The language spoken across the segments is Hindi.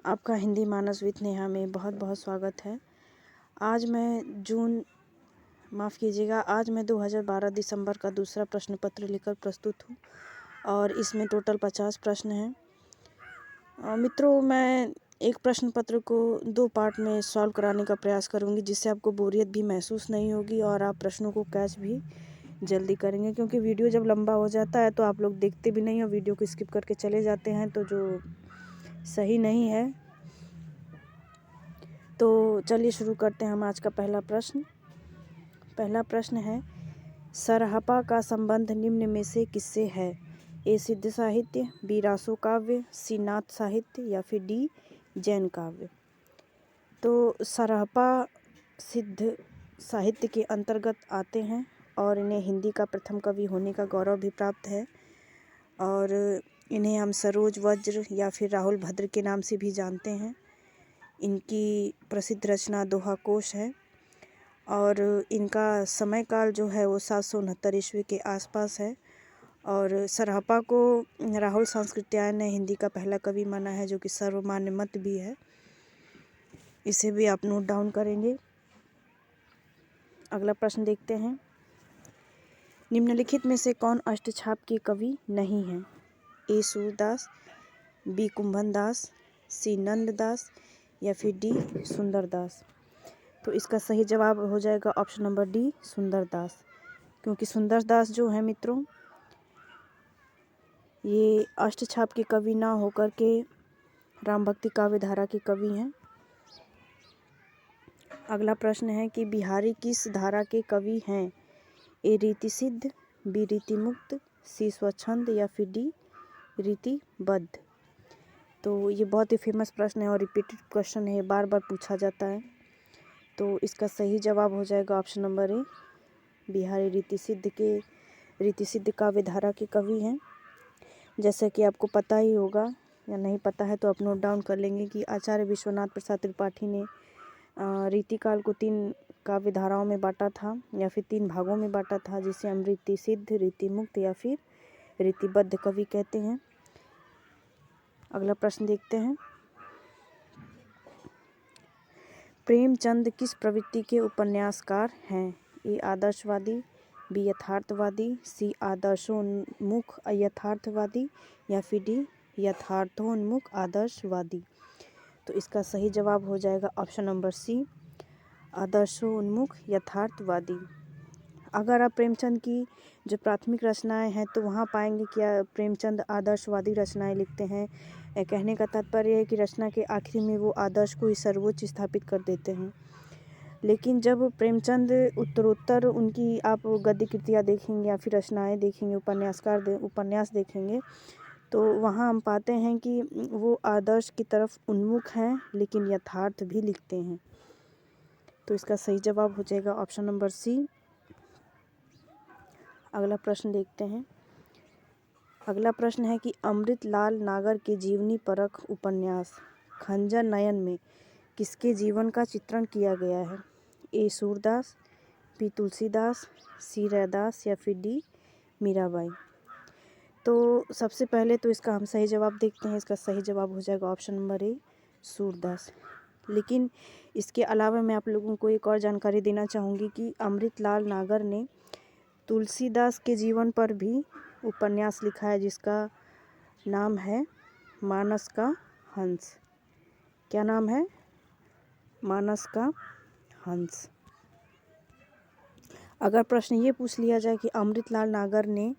आपका हिंदी मानस विद नेहा में बहुत बहुत स्वागत है। आज मैं 2012 दिसंबर का दूसरा प्रश्न पत्र लेकर प्रस्तुत हूँ और इसमें टोटल 50 प्रश्न हैं। मित्रों, मैं एक प्रश्न पत्र को 2 पार्ट में सॉल्व कराने का प्रयास करूँगी, जिससे आपको बोरियत भी महसूस नहीं होगी और आप प्रश्नों को कैच भी जल्दी करेंगे। क्योंकि वीडियो जब लंबा हो जाता है तो आप लोग देखते भी नहीं और वीडियो को स्किप करके चले जाते हैं, तो जो सही नहीं है। तो चलिए शुरू करते हैं हम आज का पहला प्रश्न है, सरहपा का संबंध निम्न में से किससे है? ए सिद्ध साहित्य, बी रासो काव्य, सी नाथ साहित्य या फिर डी जैन काव्य। तो सरहपा सिद्ध साहित्य के अंतर्गत आते हैं और इन्हें हिंदी का प्रथम कवि होने का गौरव भी प्राप्त है और इन्हें हम सरोज वज्र या फिर राहुल भद्र के नाम से भी जानते हैं। इनकी प्रसिद्ध रचना दोहा कोश है और इनका समय काल जो है वो 769 ईस्वी के आसपास है। और सरहपा को राहुल सांस्कृत्यायन ने हिंदी का पहला कवि माना है, जो कि सर्वमान्य मत भी है। इसे भी आप नोट डाउन करेंगे। अगला प्रश्न देखते हैं, निम्नलिखित में से कौन अष्टछाप के कवि नहीं है? ए सूरदास, बी कुंभन दास, सी नंददास या फिर डी सुंदरदास। तो इसका सही जवाब हो जाएगा ऑप्शन नंबर डी सुंदरदास, क्योंकि सुंदरदास जो है मित्रों, ये अष्टछाप के कवि ना होकर के राम भक्ति काव्य धारा के कवि हैं। अगला प्रश्न है कि बिहारी किस धारा के कवि हैं? ए रीति सिद्ध, बी रीति मुक्त, सी स्वच्छंद या फिर डी रीतिबद्ध। तो ये बहुत ही फेमस प्रश्न है और रिपीटेड क्वेश्चन है, बार बार पूछा जाता है। तो इसका सही जवाब हो जाएगा ऑप्शन नंबर ए, बिहारी रीति सिद्ध काव्य धारा के कवि हैं। जैसे कि आपको पता ही होगा या नहीं पता है तो आप नोट डाउन कर लेंगे कि आचार्य विश्वनाथ प्रसाद त्रिपाठी ने रीतिकाल को 3 काव्य धाराओं में बांटा था या फिर 3 भागों में बांटा था, जिसे हम रीति सिद्ध, रीति मुक्त या फिर रीतिबद्ध कवि कहते हैं। अगला प्रश्न देखते हैं, प्रेमचंद किस प्रवृत्ति के उपन्यासकार हैं? ए आदर्शवादी, बी यथार्थवादी, सी आदर्शोन्मुख यथार्थवादी या फिर डी यथार्थोन्मुख आदर्शवादी। तो इसका सही जवाब हो जाएगा ऑप्शन नंबर सी, आदर्शोन्मुख यथार्थवादी। अगर आप प्रेमचंद की जो प्राथमिक रचनाएं हैं तो वहाँ पाएंगे कि प्रेमचंद आदर्शवादी रचनाएं लिखते हैं। कहने का तात्पर्य है कि रचना के आखिरी में वो आदर्श को ही सर्वोच्च स्थापित कर देते हैं। लेकिन जब प्रेमचंद उत्तरोत्तर उनकी आप गद्य कृतियाँ देखेंगे या फिर रचनाएं देखेंगे, उपन्यास देखेंगे, तो वहाँ हम पाते हैं कि वो आदर्श की तरफ उन्मुख हैं लेकिन यथार्थ भी लिखते हैं। तो इसका सही जवाब हो जाएगा ऑप्शन नंबर सी। अगला प्रश्न देखते हैं। अगला प्रश्न है कि अमृतलाल नागर के जीवनी परख उपन्यास खंजर नयन में किसके जीवन का चित्रण किया गया है? ए सूरदास, बी तुलसीदास, सी रैदास या फिर डी मीराबाई। तो सबसे पहले तो इसका हम सही जवाब देखते हैं। इसका सही जवाब हो जाएगा ऑप्शन नंबर ए सूरदास। लेकिन इसके अलावा मैं आप लोगों को एक और जानकारी देना चाहूँगी कि अमृतलाल नागर ने तुलसीदास के जीवन पर भी उपन्यास लिखा है, जिसका नाम है मानस का हंस। क्या नाम है? मानस का हंस। अगर प्रश्न ये पूछ लिया जाए कि अमृतलाल नागर ने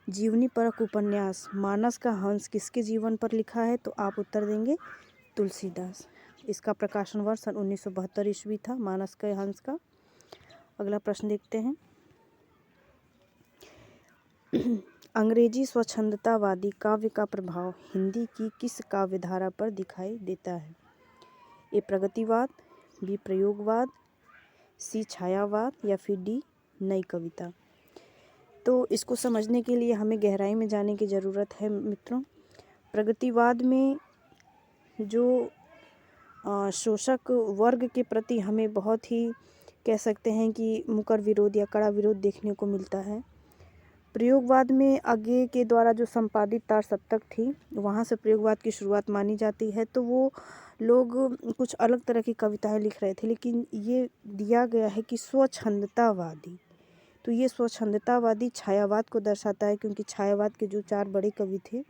जीवनी परक उपन्यास मानस का हंस किसके जीवन पर लिखा है, तो आप उत्तर देंगे तुलसीदास। इसका प्रकाशन वर्ष सन 1972 ईस्वी था, मानस के हंस का। अगला प्रश्न देखते हैं, अंग्रेजी स्वच्छंदतावादी काव्य का प्रभाव हिंदी की किस काव्य धारा पर दिखाई देता है? ए प्रगतिवाद, बी प्रयोगवाद, सी छायावाद या फिर डी नई कविता। तो इसको समझने के लिए हमें गहराई में जाने की ज़रूरत है मित्रों। प्रगतिवाद में जो शोषक वर्ग के प्रति हमें बहुत ही कह सकते हैं कि मुकर विरोध या कड़ा विरोध देखने को मिलता है। प्रयोगवाद में आगे के द्वारा जो संपादित तार सप्तक थी, वहाँ से प्रयोगवाद की शुरुआत मानी जाती है। तो वो लोग कुछ अलग तरह की कविताएं लिख रहे थे, लेकिन ये दिया गया है कि स्वच्छंदतावादी। तो ये स्वच्छंदतावादी छायावाद को दर्शाता है, क्योंकि छायावाद के जो 4 बड़े कवि थे,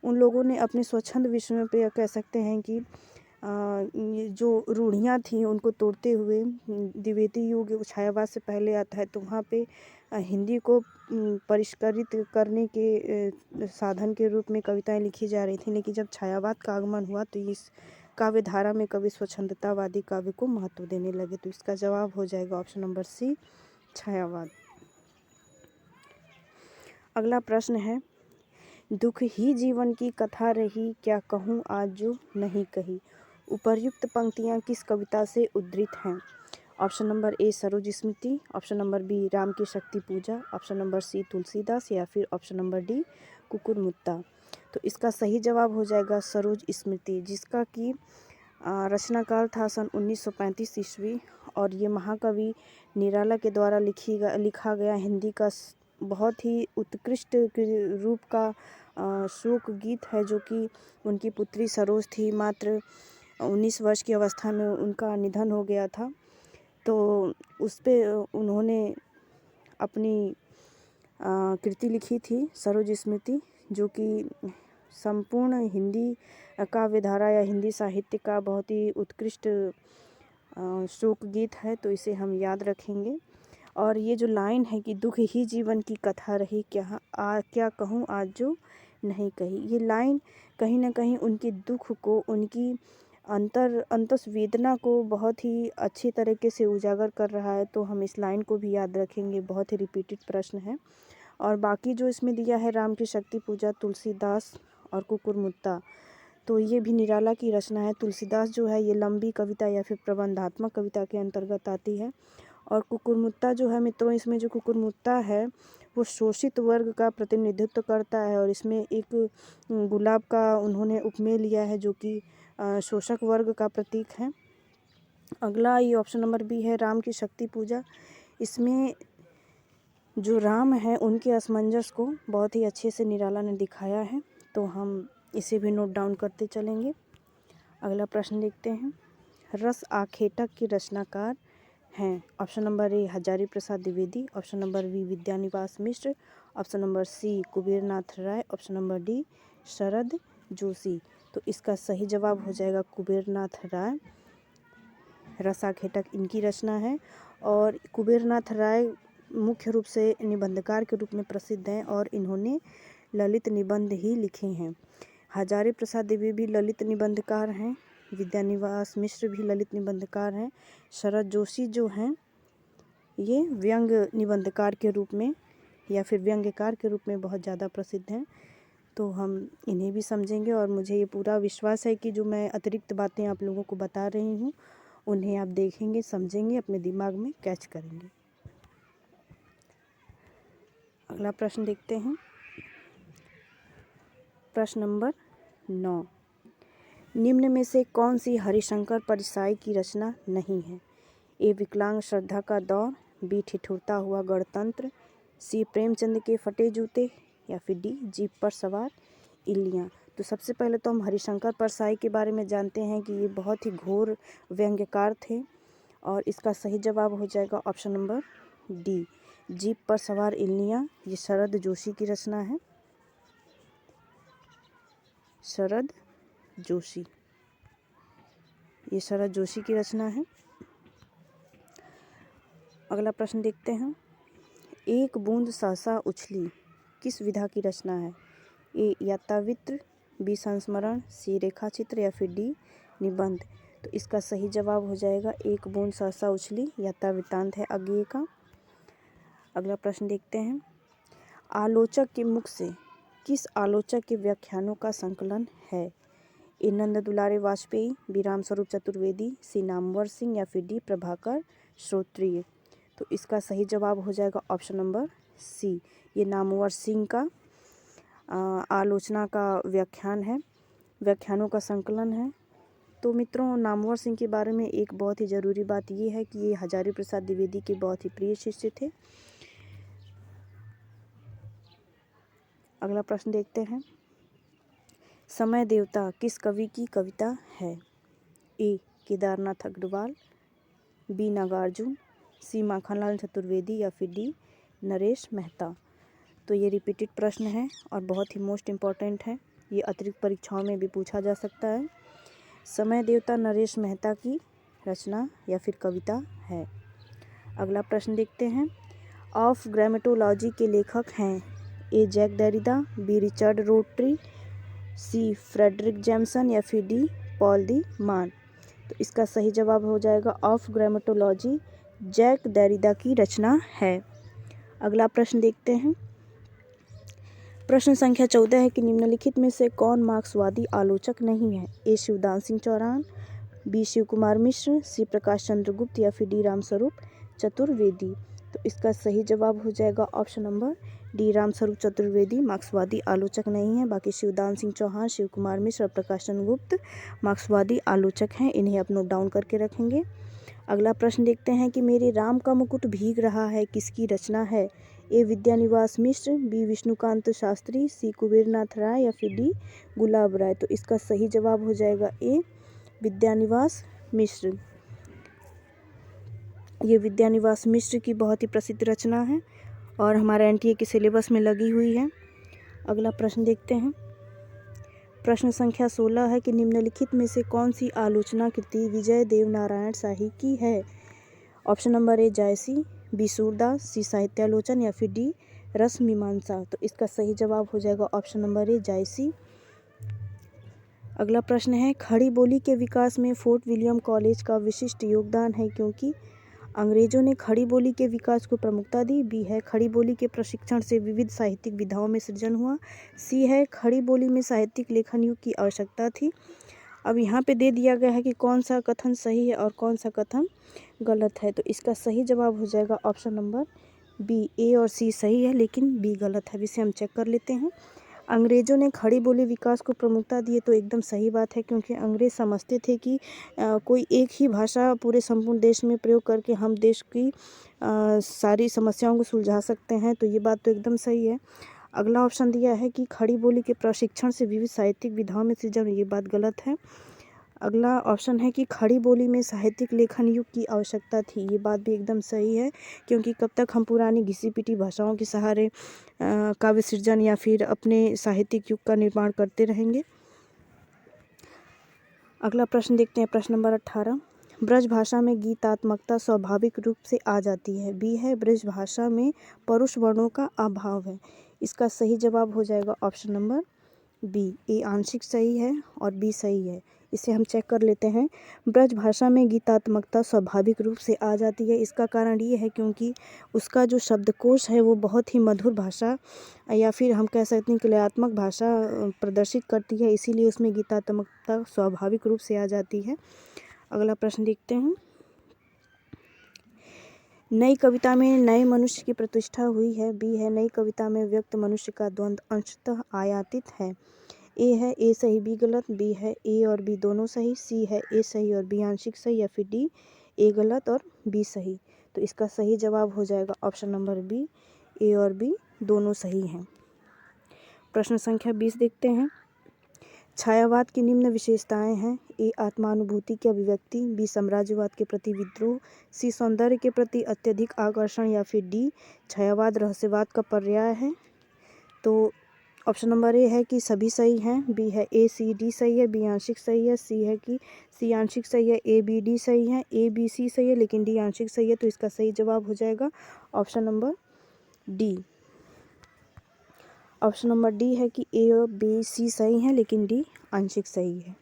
उन लोगों ने अपने स्वच्छंद विषयों पे कह सकते हैं कि ये जो रूढ़ियाँ थी उनको तोड़ते हुए, द्विवेदी युग छायावाद से पहले आता है, तो वहाँ पे हिंदी को परिष्कृत करने के साधन के रूप में कविताएं लिखी जा रही थी। लेकिन जब छायावाद का आगमन हुआ तो इस काव्य धारा में कवि स्वच्छंदतावादी काव्य को महत्व देने लगे। तो इसका जवाब हो जाएगा ऑप्शन नंबर सी, छायावाद। अगला प्रश्न है, दुख ही जीवन की कथा रही, क्या कहूँ आज जो नहीं कही। उपर्युक्त पंक्तियाँ किस कविता से उद्धृत हैं। Option number A Saroj Smriti, option number B Ram की Shakti Puja, option number C Tulsidas, या फिर ऑप्शन नंबर डी कुकुरमुत्ता। तो इसका सही जवाब हो जाएगा सरोज स्मृति, जिसका कि रचनाकाल था सन 1935 ईस्वी, और ये महाकवि निराला के द्वारा लिखा गया हिंदी का बहुत ही उत्कृष्ट रूप का शोक गीत है, जो कि उनकी पुत्री सरोज थी। मात्र 19 वर्ष की अवस्था में उनका निधन हो गया था। तो उस पे उन्होंने अपनी कृति लिखी थी सरोज स्मृति, जो कि संपूर्ण हिंदी काव्य धारा या हिंदी साहित्य का बहुत ही उत्कृष्ट शोक गीत है। तो इसे हम याद रखेंगे। और ये जो लाइन है कि दुख ही जीवन की कथा रही, क्या कहूँ आज जो नहीं कही, ये लाइन कहीं ना कहीं उनके दुख को, उनकी अंतस वेदना को बहुत ही अच्छी तरीके से उजागर कर रहा है। तो हम इस लाइन को भी याद रखेंगे। बहुत ही रिपीटेड प्रश्न है। और बाकी जो इसमें दिया है राम की शक्ति पूजा, तुलसीदास और कुकुरमुत्ता, तो ये भी निराला की रचना है। तुलसीदास जो है ये लंबी कविता या फिर प्रबंधात्मक कविता के अंतर्गत आती है। और कुकुरमुत्ता जो है मित्रों, इसमें जो कुकुरमुत्ता है वो शोषित वर्ग का प्रतिनिधित्व करता है, और इसमें एक गुलाब का उन्होंने उपमेय लिया है, जो कि शोषक वर्ग का प्रतीक है। अगला ये ऑप्शन नंबर बी है राम की शक्ति पूजा। इसमें जो राम है उनके असमंजस को बहुत ही अच्छे से निराला ने दिखाया है। तो हम इसे भी नोट डाउन करते चलेंगे। अगला प्रश्न देखते हैं, रस आखेटक के रचनाकार हैं। Option number A Hazari Prasad Dwivedi, option number B Vidyaniwas Mishra, option number C Kubernath Rai, option number D Sharad Joshi. तो इसका सही जवाब हो जाएगा कुबेरनाथ राय। रस आखेटक इनकी रचना है। और कुबेरनाथ राय मुख्य रूप से निबंधकार के रूप में प्रसिद्ध हैं, और इन्होंने ललित निबंध ही लिखे हैं। हजारी प्रसाद द्विवेदी भी ललित निबंधकार हैं, विद्यानिवास मिश्र भी ललित निबंधकार हैं, शरद जोशी जो हैं ये व्यंग निबंधकार के रूप में या फिर व्यंग्यकार के रूप में बहुत ज़्यादा प्रसिद्ध हैं। तो हम इन्हें भी समझेंगे, और मुझे ये पूरा विश्वास है कि जो मैं अतिरिक्त बातें आप लोगों को बता रही हूँ उन्हें आप देखेंगे, समझेंगे, अपने दिमाग में कैच करेंगे। अगला प्रश्न देखते हैं, प्रश्न नंबर 9, निम्न में से कौन सी हरिशंकर परसाई की रचना नहीं है। ए विकलांग श्रद्धा का दौर, बी ठिठुरता हुआ गणतंत्र, सी प्रेमचंद के फटे जूते, या फिर डी जीप पर सवार इल्लियाँ। तो सबसे पहले तो हम हरिशंकर परसाई के बारे में जानते हैं कि ये बहुत ही घोर व्यंग्यकार थे, और इसका सही जवाब हो जाएगा ऑप्शन नंबर डी जीप पर सवार इल्लियाँ। ये शरद जोशी की रचना है, शरद जोशी, ये शरद जोशी की रचना है। अगला प्रश्न देखते हैं, एक बूंद सहसा उछली किस विधा की रचना है। ए यात्रावृत्त, बी संस्मरण, सी रेखा चित्र, या फिर डी निबंध। तो इसका सही जवाब हो जाएगा एक बूंद सहसा उछली, यात्रावृत्तांत है अज्ञेय का। अगला प्रश्न देखते हैं, आलोचक के मुख से किस आलोचक के व्याख्यानों का संकलन है। ए नंद दुलारे वाजपेयी, बी रामस्वरूप चतुर्वेदी, सी नामवर सिंह, या फिर डी प्रभाकर श्रोत्रिय। तो इसका सही जवाब हो जाएगा ऑप्शन नंबर सी, ये नामवर सिंह का आलोचना का व्याख्यान है, व्याख्यानों का संकलन है। तो मित्रों, नामवर सिंह के बारे में एक बहुत ही ज़रूरी बात ये है कि ये हजारी प्रसाद द्विवेदी के बहुत ही प्रिय शिष्य थे। अगला प्रश्न देखते हैं। समय देवता किस कवि की कविता है? ए केदारनाथ अग्रवाल, बी नागार्जुन, सी माखनलाल चतुर्वेदी या फिर डी नरेश मेहता। तो ये रिपीटेड प्रश्न है और बहुत ही मोस्ट इम्पॉर्टेंट है, ये अतिरिक्त परीक्षाओं में भी पूछा जा सकता है। समय देवता नरेश मेहता की रचना या फिर कविता है। अगला प्रश्न देखते हैं। ऑफ ग्रामेटोलॉजी के लेखक हैं? A Jacques Derrida, B Richard Rorty, C Fredric Jameson या फिर डी पॉल दी मान। तो इसका सही जवाब हो जाएगा ऑफ ग्रामेटोलॉजी जैक डेरिडा की रचना है। अगला प्रश्न देखते हैं। प्रश्न संख्या 14 है कि निम्नलिखित में से कौन मार्क्सवादी आलोचक नहीं है? ए शिवदान सिंह चौहान, बी शिव कुमार मिश्र, सी प्रकाश चंद्र गुप्त या फिर डी रामस्वरूप चतुर्वेदी। तो इसका सही जवाब हो जाएगा option number D Ramswaroop Chaturvedi मार्क्सवादी आलोचक नहीं है। बाकी शिवदान सिंह चौहान, शिव कुमार मिश्र और प्रकाश चंद्र गुप्त मार्क्सवादी आलोचक हैं। इन्हें आप नोट डाउन करके रखेंगे। अगला प्रश्न देखते हैं कि मेरे राम का मुकुट भीग रहा है किसकी रचना है? ए विद्यानिवास मिश्र, बी विष्णुकांत शास्त्री, सी कुबेरनाथ राय या फिर डी गुलाब राय। तो इसका सही जवाब हो जाएगा ए विद्यानिवास मिश्र। ये विद्यानिवास मिश्र की बहुत ही प्रसिद्ध रचना है और हमारे एनटीए के सिलेबस में लगी हुई है। अगला प्रश्न देखते हैं। प्रश्न संख्या 16 है कि निम्नलिखित में से कौन सी आलोचना कृति विजय देव नारायण शाही की है? Option number A Jayasi, B Surdas, C Sahityalochan या फिर डी रस मीमांसा। तो इसका सही जवाब हो जाएगा ऑप्शन नंबर ए जायसी। अगला प्रश्न है। खड़ी बोली के विकास में फोर्ट विलियम कॉलेज का विशिष्ट योगदान है क्योंकि अंग्रेजों ने खड़ी बोली के विकास को प्रमुखता दी। बी है खड़ी बोली के प्रशिक्षण से विविध साहित्यिक विधाओं में सृजन हुआ। सी है खड़ी बोली में साहित्यिक लेखन युग की आवश्यकता थी। अब यहाँ पे दे दिया गया है कि कौन सा कथन सही है और कौन सा कथन गलत है। तो इसका सही जवाब हो जाएगा ऑप्शन नंबर बी। ए और सी सही है लेकिन बी गलत है। इसे हम चेक कर लेते हैं। अंग्रेज़ों ने खड़ी बोली विकास को प्रमुखता दी तो एकदम सही बात है क्योंकि अंग्रेज़ समझते थे कि कोई एक ही भाषा पूरे संपूर्ण देश में प्रयोग करके हम देश की सारी समस्याओं को सुलझा सकते हैं। तो ये बात तो एकदम सही है। अगला ऑप्शन दिया है कि खड़ी बोली के प्रशिक्षण से विविध साहित्यिक विधाओं में सृजन, ये बात गलत है। अगला ऑप्शन है कि खड़ी बोली में साहित्यिक लेखन युग की आवश्यकता थी, ये बात भी एकदम सही है क्योंकि कब तक हम पुरानी घिसी पिटी भाषाओं के सहारे काव्य सृजन या फिर अपने साहित्यिक युग का निर्माण करते रहेंगे। अगला प्रश्न देखते हैं। प्रश्न नंबर 18। ब्रज भाषा में गीतात्मकता स्वाभाविक रूप से आ जाती है। बी है ब्रज भाषा में परुष वर्णों का अभाव है। इसका सही जवाब हो जाएगा ऑप्शन नंबर बी। ए आंशिक सही है और बी सही है। इसे हम चेक कर लेते हैं। ब्रज भाषा में गीतात्मकता स्वाभाविक रूप से आ जाती है। इसका कारण ये है क्योंकि उसका जो शब्दकोश है वो बहुत ही मधुर भाषा या फिर हम कह सकते हैं कलात्मक भाषा प्रदर्शित करती है, इसीलिए उसमें गीतात्मकता स्वाभाविक रूप से आ जाती है। अगला प्रश्न देखते हैं। नई कविता में नए मनुष्य की प्रतिष्ठा हुई है। बी है नई कविता में व्यक्त मनुष्य का द्वंद्व अंशतः आयातित है। ए है ए सही बी गलत, बी है ए और बी दोनों सही, सी है ए सही और बी आंशिक सही या फिर डी ए गलत और बी सही। तो इसका सही जवाब हो जाएगा ऑप्शन नंबर बी। ए और बी दोनों सही हैं। प्रश्न संख्या 20 देखते हैं। छायावाद की निम्न विशेषताएं हैं। ए आत्मानुभूति की अभिव्यक्ति, बी साम्राज्यवाद के प्रति विद्रोह, सी सौंदर्य के प्रति अत्यधिक आकर्षण या फिर डी छायावाद रहस्यवाद का पर्याय है। तो ऑप्शन नंबर ए है कि सभी सही हैं, बी है ए सी डी सही है, बी आंशिक सही है, सी है कि सी आंशिक सही है, ए बी डी सही है, ए बी सी सही है लेकिन डी आंशिक सही है। तो इसका सही जवाब हो जाएगा option number D. Option number D है कि ए और बी सी सही हैं लेकिन डी आंशिक सही है।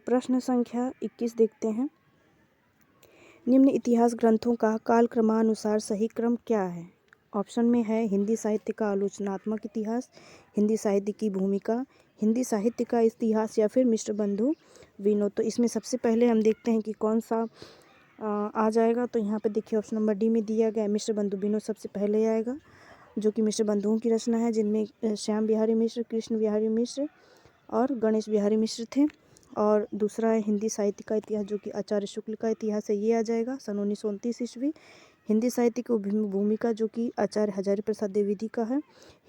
प्रश्न संख्या 21 देखते हैं। निम्न इतिहास ग्रंथों का कालक्रमानुसार सही क्रम क्या है? ऑप्शन में है हिंदी साहित्य का आलोचनात्मक इतिहास, हिंदी साहित्य की भूमिका, हिंदी साहित्य का इतिहास या फिर मिश्र बंधु विनोद। तो इसमें सबसे पहले हम देखते हैं कि कौन सा आ जाएगा। तो यहाँ पे देखिए ऑप्शन नंबर डी में दिया गया मिश्र बंधु विनोद सबसे पहले आएगा, जो कि मिश्र बंधुओं की रचना है जिनमें श्याम बिहारी मिश्र, कृष्ण बिहारी मिश्र और गणेश बिहारी मिश्र थे। और दूसरा है हिंदी साहित्य का इतिहास, जो कि आचार्य शुक्ल का इतिहास है, ये आ जाएगा सन 1929 ईस्वी। हिंदी साहित्य की भूमिका, जो कि आचार्य हजारी प्रसाद द्विवेदी का है।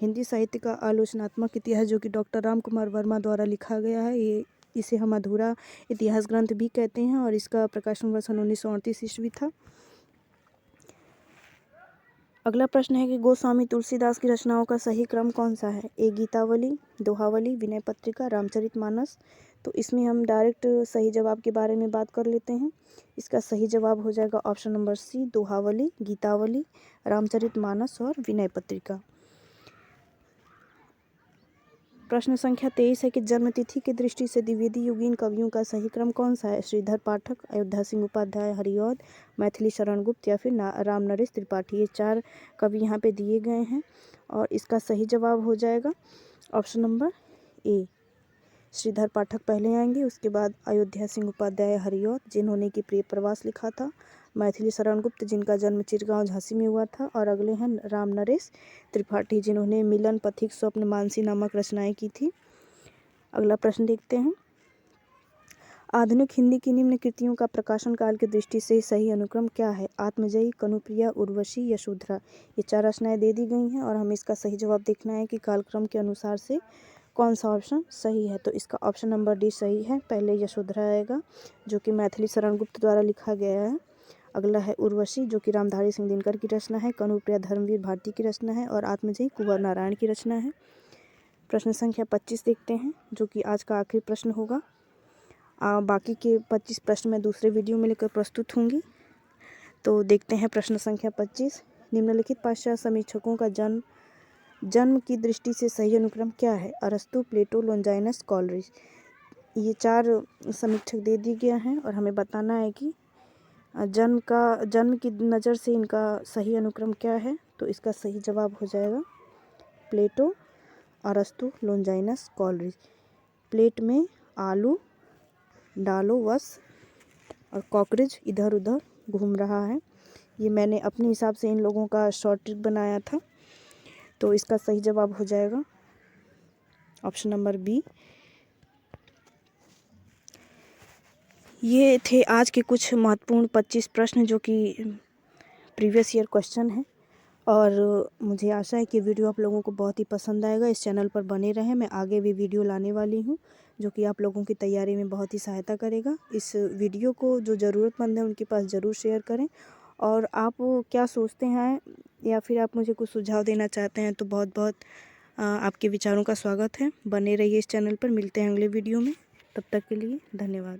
हिंदी साहित्य का आलोचनात्मक इतिहास, जो कि डॉक्टर राम कुमार वर्मा द्वारा लिखा गया है, इसे हम अधूरा इतिहास ग्रंथ भी कहते हैं और इसका प्रकाशन वर्ष सन 1938 ईस्वी था। अगला प्रश्न है कि गोस्वामी तुलसीदास की रचनाओं का सही क्रम कौन सा है? ए गीतावली, दोहावली, विनय पत्रिका, रामचरितमानस। तो इसमें हम डायरेक्ट सही जवाब के बारे में बात कर लेते हैं। इसका सही जवाब हो जाएगा option number C, Dohavali, Gitavali, Ramcharitmanas और विनय पत्रिका। प्रश्न संख्या 23 है कि जन्मतिथि की दृष्टि से द्विवेदी युगीन कवियों का सही क्रम कौन सा है? श्रीधर पाठक, अयोध्या सिंह उपाध्याय हरिऔध, मैथिली शरण गुप्त या फिर राम नरेश त्रिपाठी। ये 4 कवि यहाँ पे दिए गए हैं और इसका सही जवाब हो जाएगा ऑप्शन नंबर ए, श्रीधर पाठक पहले आएंगे, उसके बाद अयोध्या सिंह उपाध्याय हरिऔध, जिन्होंने कि प्रिय प्रवास लिखा था, मैथिली शरण गुप्त, जिनका जन्म चिरगांव झांसी में हुआ था, और अगले हैं राम नरेश त्रिपाठी, जिन्होंने मिलन, पथिक, स्वप्न, मानसी नामक रचनाएं की थी। अगला प्रश्न देखते हैं। आधुनिक हिंदी की निम्न कृतियों का प्रकाशन काल की दृष्टि से सही अनुक्रम क्या है? आत्मजयी, कनुप्रिया, उर्वशी, यशोधरा। ये 4 रचनाएं दे दी गई हैं और हमें इसका सही जवाब देखना है कि कालक्रम के अनुसार से कौन सा ऑप्शन सही है। तो इसका ऑप्शन नंबर डी सही है। पहले यशोधरा आएगा, जो कि मैथिली शरण गुप्त द्वारा लिखा गया है। अगला है उर्वशी, जो कि रामधारी सिंह दिनकर की रचना है। कनुप्रिया धर्मवीर भारती की रचना है और आत्मजयी कुंवर नारायण की रचना है। प्रश्न संख्या 25 देखते हैं, जो कि आज का आखिरी प्रश्न होगा। बाकी के 25 प्रश्न मैं दूसरे वीडियो में लेकर प्रस्तुत होंगी। तो देखते हैं प्रश्न संख्या 25। निम्नलिखित पाश्चात्य समीक्षकों का जन्म की दृष्टि से सही अनुक्रम क्या है? अरस्तु, प्लेटो, लोंजाइनस, कॉलरिज। ये 4 समीक्षक दे दिए गए हैं और हमें बताना है कि जन्म की नज़र से इनका सही अनुक्रम क्या है। तो इसका सही जवाब हो जाएगा प्लेटो, अरस्तु, लोंजाइनस, कॉलरिज। प्लेट में आलू डालो बस और कॉकरोच इधर उधर घूम रहा है। ये मैंने अपने हिसाब से इन लोगों का शॉर्ट ट्रिक बनाया था। तो इसका सही जवाब हो जाएगा ऑप्शन नंबर बी। ये थे आज के कुछ महत्वपूर्ण 25 प्रश्न, जो कि प्रीवियस ईयर क्वेश्चन हैं और मुझे आशा है कि वीडियो आप लोगों को बहुत ही पसंद आएगा। इस चैनल पर बने रहें, मैं आगे भी वीडियो लाने वाली हूँ जो कि आप लोगों की तैयारी में बहुत ही सहायता करेगा। इस वीडियो को जो ज़रूरतमंद है उनके पास ज़रूर शेयर करें और आप क्या सोचते हैं या फिर आप मुझे कुछ सुझाव देना चाहते हैं तो बहुत बहुत आपके विचारों का स्वागत है। बने रहिए इस चैनल पर। मिलते हैं अगले वीडियो में, तब तक के लिए धन्यवाद।